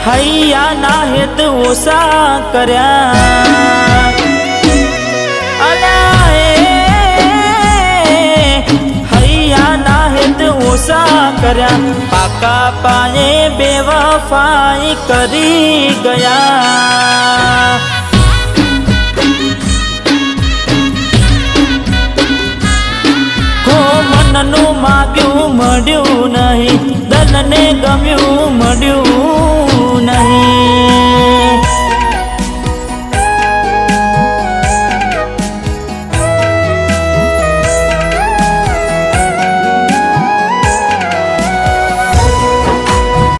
હૈયા ના હેત ઓછા કર્યા હૈયા ના હેત ઓછા કર્યા પાકા પાયે બેવફાઈ કરી ગયા મનનું માગ્યું મળ્યું નહીં દલને ગમ્યું મળ્યું